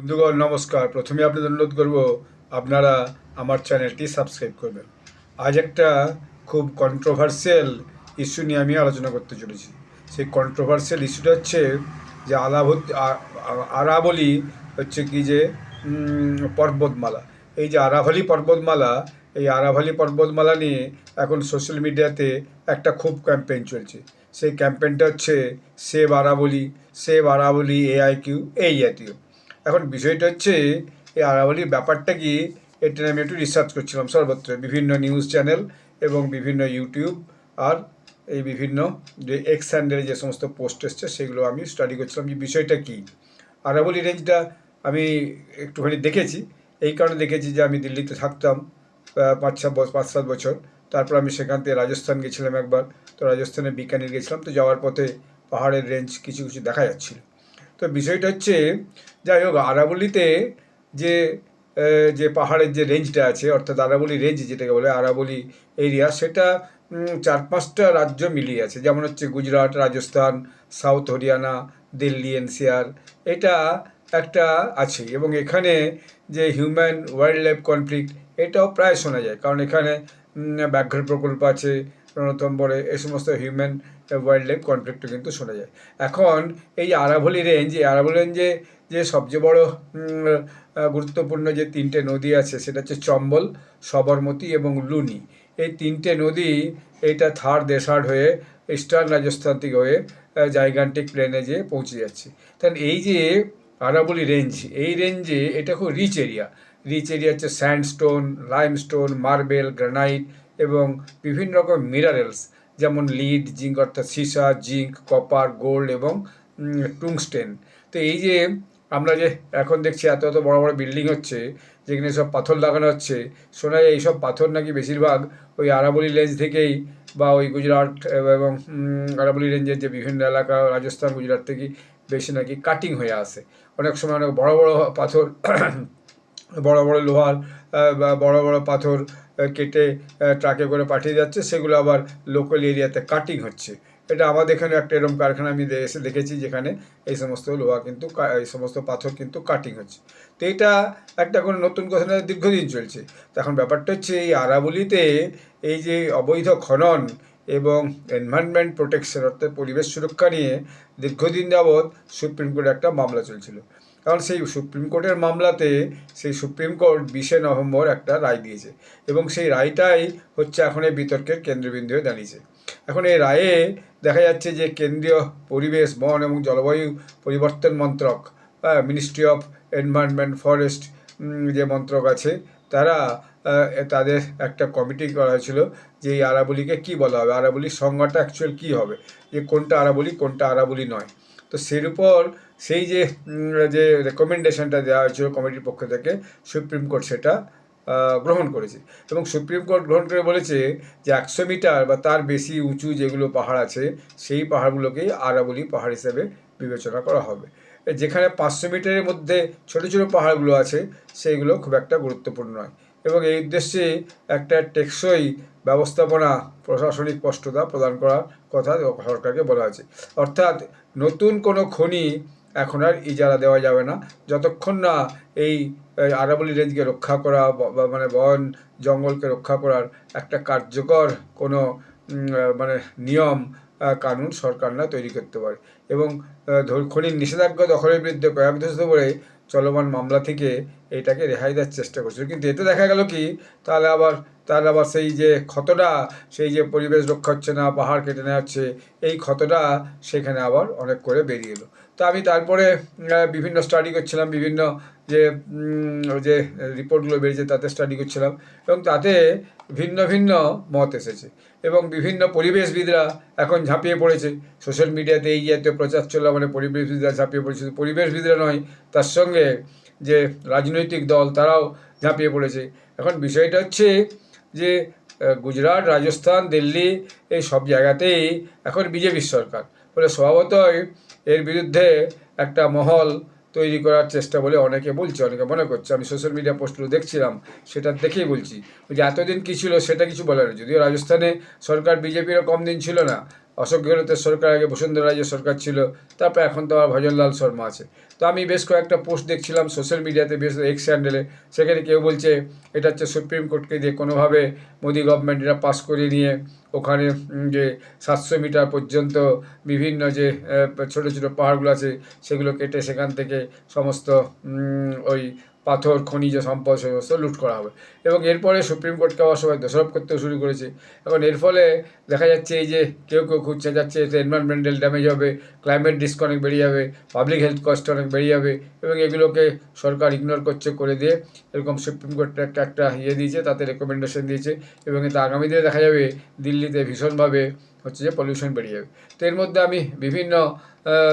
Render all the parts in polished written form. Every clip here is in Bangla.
বন্ধুগণ নমস্কার। প্রথমে আপনাদের অনুরোধ করব আপনারা আমার চ্যানেলটি সাবস্ক্রাইব করবেন। আজ একটা খুব কন্ট্রোভার্সিয়াল ইস্যু নিয়ে আমি আলোচনা করতে চলেছি। সেই কন্ট্রোভার্সিয়াল ইস্যুটা হচ্ছে যে আরাবলি হচ্ছে কি যে পর্বতমালা। এই যে আরাভালি পর্বতমালা, এই আরাভালি পর্বতমালা নিয়ে এখন সোশ্যাল মিডিয়াতে একটা খুব ক্যাম্পেইন চলছে। সেই ক্যাম্পেইনটা হচ্ছে সেভ আরাবলি, সেভ আরাবলি AIQ এই জাতীয়। এখন বিষয়টা হচ্ছে এই আরাবলির ব্যাপারটা কি, এটা নিয়ে আমি একটু রিসার্চ করছিলাম সর্বত্র, বিভিন্ন নিউজ চ্যানেল এবং বিভিন্ন ইউটিউব আর এই বিভিন্ন যে এক্স হ্যান্ডেলে যে সমস্ত পোস্ট এসছে সেগুলো আমি স্টাডি করছিলাম যে বিষয়টা কী। আরাবলি রেঞ্জটা আমি একটুখানি দেখেছি, এই কারণে দেখেছি যে আমি দিল্লিতে থাকতাম 5-7 বছর। তারপর আমি সেখান থেকে রাজস্থান গেছিলাম একবার। তো রাজস্থানে বিকানির গেছিলাম, তো যাওয়ার পথে পাহাড়ের রেঞ্জ কিছু কিছু দেখা যাচ্ছিল। তো বিষয়টা হচ্ছে, যাই হোক, আরাবলিতে যে যে পাহাড়ের যে রেঞ্জটা আছে, অর্থাৎ আরাবলি রেঞ্জ যেটাকে বলে আরাবলি এরিয়া, সেটা 4-5টা রাজ্য মিলিয়ে আছে। যেমন হচ্ছে গুজরাট, রাজস্থান, সাউথ হরিয়ানা, দিল্লি NCR, এটা একটা আছে। এবং এখানে যে হিউম্যান ওয়াইল্ড লাইফ কনফ্লিক্ট, এটাও প্রায় শোনা যায়, কারণ এখানে ব্যাঘ্র প্রকল্প আছে, রণথম্বরে, এই সমস্ত হিউম্যান ওয়াইল্ড লাইফ কনফ্লিক্টও কিন্তু শোনা যায়। এখন এই আরাবলি রেঞ্জ, এই আরাবলি রেঞ্জে যে সবচেয়ে বড় গুরুত্বপূর্ণ যে 3টে নদী আছে, সেটা হচ্ছে চম্বল, সবরমতী এবং লুনি। এই 3টে নদী এইটা থার দেশার্ড হয়ে ইস্টার্ন রাজস্থান থেকে হয়ে জাইগান্টিক প্লেনে যেয়ে পৌঁছে যাচ্ছে। তাহলে এই যে আরাবলি রেঞ্জ, এই রেঞ্জে এটা খুব রিচ এরিয়া। রিচ এরিয়া হচ্ছে স্যান্ডস্টোন, লাইমস্টোন, মার্বেল, গ্রানাইট এবং বিভিন্ন রকম মিনারেলস, যেমন লিড, জিঙ্ক অর্থাৎ সীসা, জিঙ্ক, কপার, গোল্ড এবং টুংস্টেন। তো এই যে আমরা যে এখন দেখছি এত এত বড় বড় বিল্ডিং হচ্ছে, যেখানে সব পাথর লাগানো হচ্ছে, শোনা যায় এইসব পাথর নাকি বেশিরভাগ ওই আরাবলি রেঞ্জ থেকেই বা ওই গুজরাট এবং আরাবলি রেঞ্জের যে বিভিন্ন এলাকা, রাজস্থান, গুজরাট থেকে বেশি নাকি কাটিং হয়ে আসে। অনেক সময় অনেক বড় বড় পাথর বড় বড় লোহার বা বড় বড় পাথর কেটে ট্রাকে করে পাঠিয়ে যাচ্ছে, সেগুলো আবার লোকাল এরিয়াতে কাটিং হচ্ছে। এটা আমাদের এখানে একটা এরকম কারখানা আমি এসে দেখেছি, যেখানে এই সমস্ত লোহা কিন্তু এই সমস্ত পাথর কিন্তু কাটিং হচ্ছে। তো এটা একটা কোনো নতুন কথা না, দীর্ঘদিন চলছে। তো এখন ব্যাপারটা হচ্ছে এই আরাবলিতে এই যে অবৈধ খনন এবং এনভায়রনমেন্ট প্রোটেকশন অর্থাৎ পরিবেশ সুরক্ষা নিয়ে দীর্ঘদিন যাবৎ সুপ্রিম কোর্টে একটা মামলা চলছিল। কারণ সেই সুপ্রিম কোর্টের মামলাতে সেই সুপ্রিম কোর্ট 20শে নভেম্বর একটা রায় দিয়েছে, এবং সেই রায়টাই হচ্ছে এখন এই বিতর্কের কেন্দ্রবিন্দু হয়ে দাঁড়িয়েছে। এখন এই রায়ে দেখা যাচ্ছে যে কেন্দ্রীয় পরিবেশ, বন এবং জলবায়ু পরিবর্তন মন্ত্রক, মিনিস্ট্রি অফ এনভায়রনমেন্ট ফরেস্ট যে মন্ত্রক আছে, তারা তাদের একটা কমিটি করা হয়েছিল যে এই আরাবলিকে কী বলা হবে, আরাবলির সংজ্ঞাটা অ্যাকচুয়াল কী হবে, যে কোনটা আরাবলি কোনটা আরাবলি নয়। তো সের উপর সেই যে যে রেকমেন্ডেশনটা দেওয়া হয়েছিল কমিটির পক্ষ থেকে, সুপ্রিম কোর্ট সেটা গ্রহণ করেছে। এবং সুপ্রিম কোর্ট গ্রহণ করে বলেছে যে 100 মিটার বা তার বেশি উঁচু যেগুলো পাহাড় আছে, সেই পাহাড়গুলোকেই আরাবলি পাহাড় হিসেবে বিবেচনা করা হবে। যেখানে 500 মিটারের মধ্যে ছোটো ছোটো পাহাড়গুলো আছে, সেইগুলো খুব একটা গুরুত্বপূর্ণ নয়। এবং এই উদ্দেশ্যে একটা টেকসই ব্যবস্থাপনা, প্রশাসনিক স্পষ্টতা প্রদান করার কথা সরকারকে বলা হয়েছে। অর্থাৎ নতুন কোনো খনি এখন আর ইজারা দেওয়া যাবে না, যতক্ষণ না এই আরাবলি রেঞ্জকে রক্ষা করা বা মানে বন জঙ্গলকে রক্ষা করার একটা কার্যকর কোনো মানে নিয়ম কানুন সরকার না তৈরি করতে পারে। এবং খনির নিষেধাজ্ঞা দখলের বিরুদ্ধে কয়েক দশক ধরে চলমান মামলা থেকে এটাকে রেহাই দেওয়ার চেষ্টা করছিল, কিন্তু এতে দেখা গেল কি, তাহলে আবার সেই যে ক্ষতটা, সেই যে পরিবেশ রক্ষা হচ্ছে না, পাহাড় কেটে নেওয়া হচ্ছে, এই ক্ষতটা সেখানে আবার অনেক করে বেরিয়ে এলো। তো আমি তারপরে বিভিন্ন স্টাডি করছিলাম, বিভিন্ন যে যে রিপোর্টগুলো বেরিয়েছে তাতে স্টাডি করছিলাম, এবং তাতে ভিন্ন ভিন্ন মত এসেছে। এবং বিভিন্ন পরিবেশবিদরা এখন ঝাঁপিয়ে পড়েছে সোশ্যাল মিডিয়াতে, এই জাতীয় প্রচার চলা মানে পরিবেশবিদরা ঝাঁপিয়ে পড়েছে। পরিবেশবিদরা নয়, তার সঙ্গে যে রাজনৈতিক দল তারাও ঝাঁপিয়ে পড়েছে। এখন বিষয়টা হচ্ছে যে গুজরাট, রাজস্থান, দিল্লি, এই সব জায়গাতেই এখন বিজেপির সরকার, ফলে স্বভাবতই এর বিরুদ্ধে একটা মহল তৈরি করার চেষ্টা বলে অনেকে বলছে, অনেকে মনে করছে। আমি সোশ্যাল মিডিয়া পোস্টগুলো দেখছিলাম, সেটা দেখেই বলছি যে এতদিন কী ছিল সেটা কিছু বলার নেই। যদিও রাজস্থানে সরকার বিজেপিরও কম দিন ছিল না, অশোক গেহলোতের সরকার, আগে বসুন্ধরা রাজের সরকার ছিল, তারপর এখন তো আবার ভজনলাল শর্মা আছে। তো আমি বেশ কয়েকটা পোস্ট দেখছিলাম সোশ্যাল মিডিয়াতে, বেশ এক্স হ্যান্ডেলে, সেখানে কেউ বলছে এটা হচ্ছে সুপ্রিম কোর্টকে দিয়ে কোনোভাবে মোদি গভর্নমেন্ট এটা পাস করিয়ে নিয়ে ওখানে যে 700 মিটার পর্যন্ত বিভিন্ন যে ছোটো ছোটো পাহাড়গুলো আছে সেগুলো কেটে সেখান থেকে সমস্ত ওই পাথর খনিজ সম্পদ সমস্ত লুট করা হবে। এবং এরপরে সুপ্রিম কোর্টকে আবার সবাই দোষারোপ করতেও শুরু করেছে। এখন এর ফলে দেখা যাচ্ছে এই যে কেউ কেউ খুঁজছে যাচ্ছে এতে এনভায়রনমেন্টাল ড্যামেজ হবে, ক্লাইমেট রিস্ক অনেক বেড়ে যাবে, পাবলিক হেলথ কস্ট অনেক বেড়ে যাবে, এবং এগুলোকে সরকার ইগনোর করছে করে দিয়ে এরকম সুপ্রিম কোর্টে একটা দিয়েছে, তাতে রেকমেন্ডেশন দিয়েছে, এবং এতে আগামী দিনে দেখা যাবে দিল্লিতে ভীষণভাবে হচ্ছে যে পলিউশন বেড়ে যাবে। তো এর মধ্যে আমি বিভিন্ন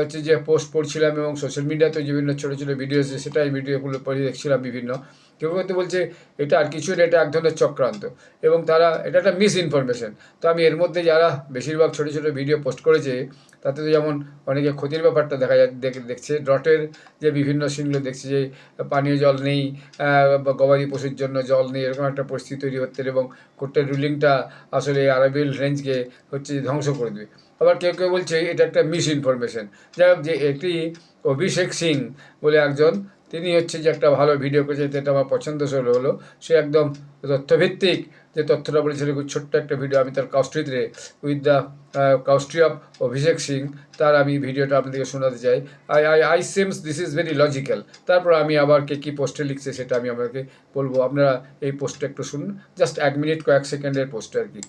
হচ্ছে যে পোস্ট পড়ছিলাম এবং সোশ্যাল মিডিয়াতে বিভিন্ন ছোটো ছোটো ভিডিও আছে সেটা এই ভিডিওগুলো পড়ে দেখছিলাম বিভিন্ন। কেউ হয়তো বলছে এটা আর কিছু না, এটা এক ধরনের চক্রান্ত, এবং তারা এটা একটা মিস ইনফরমেশন। তো আমি এর মধ্যে যারা বেশিরভাগ ছোটো ছোটো ভিডিও পোস্ট করেছে তাতে তো যেমন অনেকে ক্ষতির ব্যাপারটা দেখা দেখছে, ড্রটের যে বিভিন্ন সিনগুলো দেখছে যে পানীয় জল নেই, বা গবাদি পশুর জন্য জল নেই, এরকম একটা পরিস্থিতি তৈরি হচ্ছে, এবং কোর্টের রুলিংটা আসলে আরাবিয়াল রেঞ্জকে হচ্ছে ধ্বংস করে দেবে। আবার কেউ কেউ বলছে এটা একটা মিস ইনফরমেশন। যাই হোক, যে একটি অভিষেক সিং বলে একজন, তিনি হচ্ছে যে একটা ভালো ভিডিও করেছে, যেটা আমার পছন্দ হলো। সে একদম তথ্যভিত্তিক যে তথ্যটা বলেছিল, খুব ছোট্ট একটা ভিডিও, আমি তার কাস্ট্রিতে উইথ দ্য কাস্ট্রি অফ অভিষেক সিং, তার আমি ভিডিওটা আপনাদেরকে শোনাতে চাই। I সেমস this is very logical. তারপর আমি আবার কে কী পোস্টে লিখছে সেটা আমি আপনাকে বলবো। আপনারা এই পোস্টটা একটু শুনুন, জাস্ট 1 মিনিট কয়েক সেকেন্ডের পোস্ট আর কি।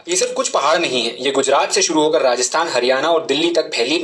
ये सिर्फ कुछ पहाड़ नहीं है, ये गुजरात से शुरू होकर राजस्थान, हरियाणा और दिल्ली तक फैली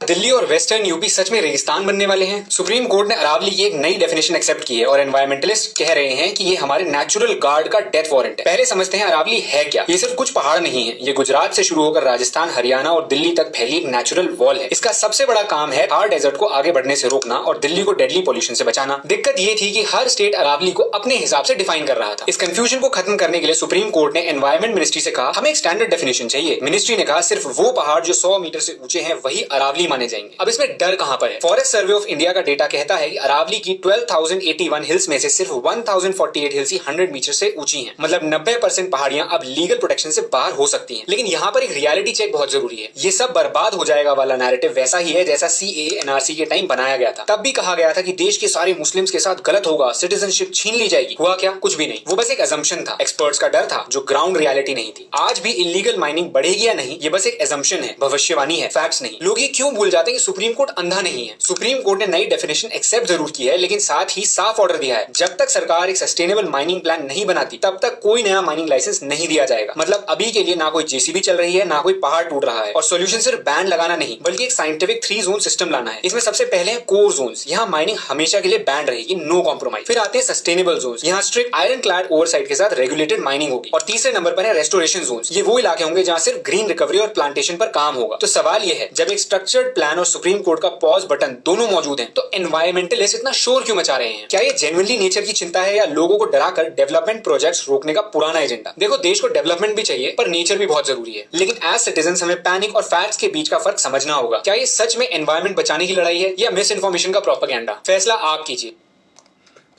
दिल्ली और वेस्टर्न यूपी सच में रेगिस्तान बनने वाले हैं। सुप्रीम कोर्ट ने अरावली की एक नई डेफिनेशन एक्सेप्ट की है और एनवायरमेंटलिस्ट कह रहे हैं कि ये हमारे नेचुरल गार्ड का डेथ वारंट है। पहले समझते हैं अरावली है क्या। ये सिर्फ कुछ पहाड़ नहीं है, ये गुजरात से शुरू होकर राजस्थान, हरियाणा और दिल्ली तक फैली एक नेचुरल वॉल है। इसका सबसे बड़ा काम है थार डेजर्ट को आगे बढ़ने से रोकना और दिल्ली को डेडली पॉल्यूशन से बचाना। दिक्कत ये थी कि हर स्टेट अरावली को अपने हिसाब से डिफाइन कर रहा था। इस कंफ्यूजन को खत्म करने के लिए सुप्रीम कोर्ट ने एनवायरमेंट मिनिस्ट्री से कहा हमें एक स्टैंडर्ड डेफिनेशन चाहिए। मिनिस्ट्री ने कहा सिर्फ वो पहाड़ जो 100 मीटर से ऊंचे हैं वही अरावली माने जाएंगे। अब इसमें डर कहां पर है। फॉरेस्ट सर्वे ऑफ इंडिया का डेटा कहता है कि अरावली की 12,081 हिल्स में से सिर्फ 1,048 हिल्स ही 100 मीटर से ऊंची हैं। मतलब 90% पहाड़ियां अब लीगल प्रोटेक्शन से बाहर हो सकती हैं। लेकिन यहाँ पर एक रियलिटी चेक बहुत जरूरी है। ये सब बर्बाद हो जाएगा वाला नैरेटिव वैसा ही है जैसा CAA NRC के टाइम बनाया गया था। तब भी कहा गया था कि देश के सारे मुस्लिम्स के साथ गलत होगा, सिटीजनशिप छीन ली जाएगी। हुआ क्या? कुछ भी नहीं। वो बस एक असम्पशन था, एक्सपर्ट्स का डर था, जो ग्राउंड रियलिटी नहीं थी। आज भी इलीगल माइनिंग बढ़ेगी या नहीं, ये बस एक असम्पशन है, भविष्यवाणी है, फैक्ट्स नहीं। लोग ये क्यों भूल जाते हैं कि सुप्रीम कोर्ट अंधा नहीं है। सुप्रीम कोर्ट ने नई डेफिनेशन एक्सेप्ट जरूर की है, लेकिन साथ ही साफ ऑर्डर दिया है जब तक सरकार एक सस्टेनेबल माइनिंग प्लान नहीं बनाती तब तक कोई नया माइनिंग लाइसेंस नहीं दिया जाएगा। मतलब अभी के लिए ना कोई JCB चल रही है, ना कोई पहाड़ टूट रहा है। और सोल्यूशन सिर्फ बैन लगाना नहीं, बल्कि एक साइंटिफिक 3 जोन सिस्टम लाना है। इसमें सबसे पहले है कोर जोन्स, यहाँ माइनिंग हमेशा के लिए बैन रहेगी, नो कॉम्प्रोमाइज। फिर आते हैं सस्टेनेबल जोन्स, यहाँ स्ट्रिक्ट आयरन क्लैड ओवरसाइट के साथ रेगुलेटेड माइनिंग होगी। और तीसरे नंबर पर है रेस्टोरेशन जोन्स, ये वो इलाके होंगे जहाँ सिर्फ ग्रीन रिकवरी और प्लांटेशन पर काम होगा। तो सवाल ये है, जब एक स्ट्रक्चर्ड प्लान और सुप्रीम कोर्ट का पॉज बटन दोनों मौजूद हैं, तो एनवायरमेंटलिस्ट इतना शोर क्यों मचा रहे हैं। क्या ये जेन्युइनली नेचर की चिंता है या लोगों को डराकर डेवलपमेंट प्रोजेक्ट्स रोकने का पुराना एजेंडा। देखो, देश को डेवलपमेंट भी चाहिए पर नेचर भी बहुत जरूरी है। लेकिन एज सिटीजंस हमें पैनिक और फैक्ट्स के बीच का फर्क समझना होगा। क्या ये सच में एनवायरमेंट बचाने की लड़ाई है या मिस इन्फॉर्मेशन का प्रोपेगेंडा। फैसला आप कीजिए।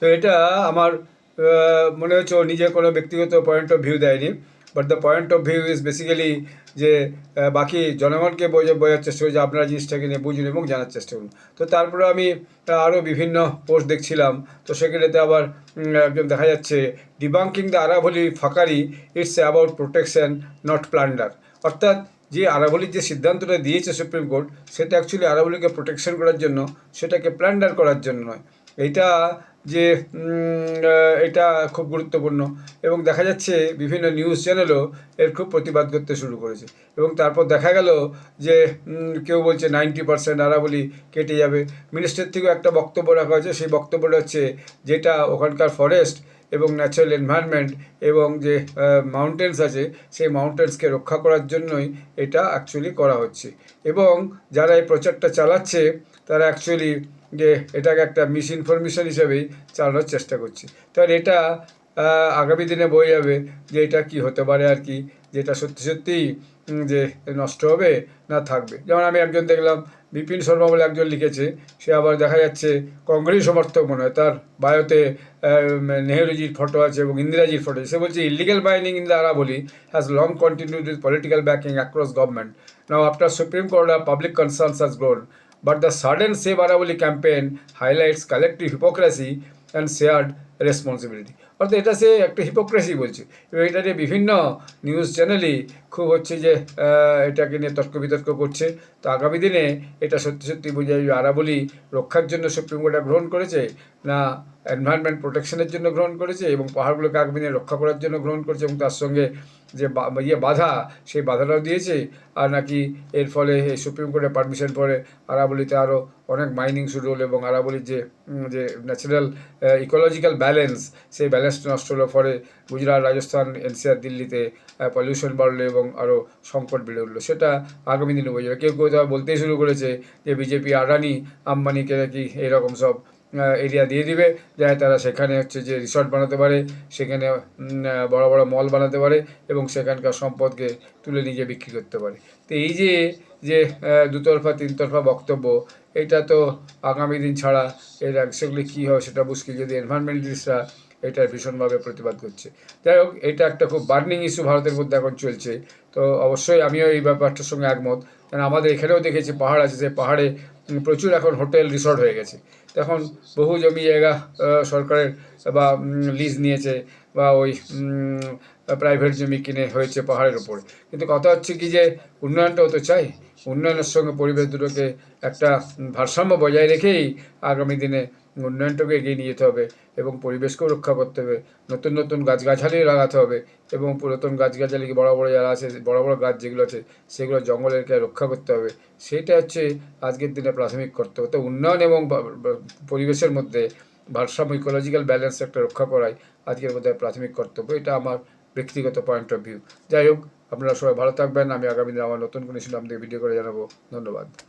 তো এটা আমার মনে হচ্ছে ও নিজে কোনো ব্যক্তিগত পয়েন্ট অফ ভিউ দেয়নি, but the point of view is basically যে বাকি জনগণকে বোঝার চেষ্টা করি যে আপনারা জিনিসটাকে নিয়ে বুঝুন এবং জানার চেষ্টা করুন। তো তারপরে আমি আরও বিভিন্ন পোস্ট দেখছিলাম, তো সেগুলোতে আবার একজন দেখা যাচ্ছে ডিবাঙ্কিং দ্য আরাবলি fakery, it's about protection not plunder. অর্থাৎ যে আরাবলির যে সিদ্ধান্তটা দিয়েছে সুপ্রিম কোর্ট, সেটা অ্যাকচুয়ালি আরাবলিকে প্রোটেকশন করার জন্য, সেটাকে প্লান্ডার করার জন্য নয়। এইটা যে এটা খুব গুরুত্বপূর্ণ, এবং দেখা যাচ্ছে বিভিন্ন নিউজ চ্যানেলও এর খুব প্রতিবাদ করতে শুরু করেছে। এবং তারপর দেখা গেল যে কেউ বলছে 90% আরাবলি কেটে যাবে। মিনিস্টার থেকেও একটা বক্তব্য রাখা হয়েছে, সেই বক্তব্যটা হচ্ছে যেটা ওখানকার ফরেস্ট এবং ন্যাচারাল এনভায়রনমেন্ট এবং যে মাউন্টেন্স আছে সেই মাউন্টেন্সকে রক্ষা করার জন্যই এটা অ্যাকচুয়ালি করা হচ্ছে। এবং যারা এই প্রচারটা চালাচ্ছে তারা অ্যাকচুয়ালি যে এটাকে একটা মিস ইনফরমেশন হিসেবেই চালানোর চেষ্টা করছে। তাহলে এটা আগামী দিনে বোঝা যাবে যে এটা কী হতে পারে আর কি। যেটা সত্যি সত্যিই যে নষ্ট হবে না থাকবে। যেমন আমি একজন দেখলাম বিপিন শর্মা বলে একজন লিখেছে, সে আবার দেখা যাচ্ছে কংগ্রেস সমর্থক মনে হয়, তার বায়োতে নেহরুজির ফটো আছে এবং ইন্দিরাজির ফটো আছে। সে বলছে ইলিগাল মাইনিং ইন দ্য আরাবলি has long continued with political backing across government. Now after supreme court public concerns has grown, but the sudden Save Aravali campaign highlights collective hypocrisy and shared responsibility. অর্থাৎ এটা সে একটা হিপোক্রেসি বলছে, এবং এটা নিয়ে বিভিন্ন নিউজ চ্যানেলই খুব হচ্ছে যে এটাকে নিয়ে তর্ক বিতর্ক করছে। তো আগামী দিনে এটা সত্যি সত্যি বোঝা যায় আরাবলি রক্ষার জন্য সুপ্রিম কোর্টে গ্রহণ করেছে, না এনভায়রনমেন্ট প্রোটেকশনের জন্য গ্রহণ করেছে এবং পাহাড়গুলোকে আগামী দিনে রক্ষা করার জন্য গ্রহণ করেছে, এবং তার সঙ্গে যে বাধা সেই বাধাটাও দিয়েছে, আর নাকি এর ফলে এই সুপ্রিম কোর্টের পারমিশন পরে আরাবলিতে আরও অনেক মাইনিং শুরু হলো এবং আরাবলির যে যে ন্যাচারাল ইকোলজিক্যাল ব্যালেন্স, সেই ব্যালেন্সটা নষ্ট হলো। ফলে গুজরাট, রাজস্থান, এনসিআর, দিল্লিতে পলিউশন বাড়লো এবং আরও সংকট বেড়ে উঠলো। সেটা আগামী দিনে বোঝা যাবে। কেউ কেউ তো বলতেই শুরু করেছে যে বিজেপি আদানি আম্বানিকে নাকি এইরকম সব এরিয়া দিয়ে দিবে, যাতে তারা সেখানে হচ্ছে যে রিসর্ট বানাতে পারে, সেখানে বড় বড় মল বানাতে পারে এবং সেখানকার সম্পদকে তুলে নিজে বিক্রি করতে পারে। তো এই যে যে দুতরফা তিনতরফা বক্তব্য, এটা তো আগামী দিন ছাড়া এর সেগুলি কী হবে সেটা মুশকিল, যদি এনভায়রনমেন্টালিস্টরা এটার ভীষণভাবে প্রতিবাদ করছে। যাই হোক, এটা একটা খুব বার্নিং ইস্যু ভারতের মধ্যে এখন চলছে। তো অবশ্যই আমিও এই ব্যাপারটার সঙ্গে একমত, কারণ আমাদের এখানেও দেখেছি পাহাড় আছে, সেই পাহাড়ে প্রচুর এখন হোটেল রিসর্ট হয়ে গেছে। তখন বহু জমি জায়গা সরকারের বা লিজ নিয়েছে বা ওই প্রাইভেট জমি কিনে হয়েছে পাহাড়ের ওপরে। কিন্তু কথা হচ্ছে কি যে উন্নয়নটাও তো চাই, উন্নয়নের সঙ্গে পরিবেশ দুটোকে একটা ভারসাম্য বজায় রেখেই আগামী দিনে উন্নয়নটাকে এগিয়ে নিয়ে যেতে হবে এবং পরিবেশকেও রক্ষা করতে হবে। নতুন নতুন গাছগাছালি লাগাতে হবে এবং পুরাতন গাছগাছালি বড় বড় যারা আছে, বড় বড় গাছ যেগুলো আছে সেগুলো জঙ্গলেরকে রক্ষা করতে হবে। সেইটা হচ্ছে আজকের দিনে প্রাথমিক কর্তব্য। তো উন্নয়ন এবং পরিবেশের মধ্যে ভারসাম্য, ইকোলজিক্যাল ব্যালেন্স একটা রক্ষা করাই আজকের মধ্যে প্রাথমিক কর্তব্য। এটা আমার ব্যক্তিগত পয়েন্ট অফ ভিউ। যাই হোক, আপনারা সবাই ভালো থাকবেন। আমি আগামী দিনে আমার নতুন কোনো ইস্যু আপনাদের ভিডিও করে জানাবো। ধন্যবাদ।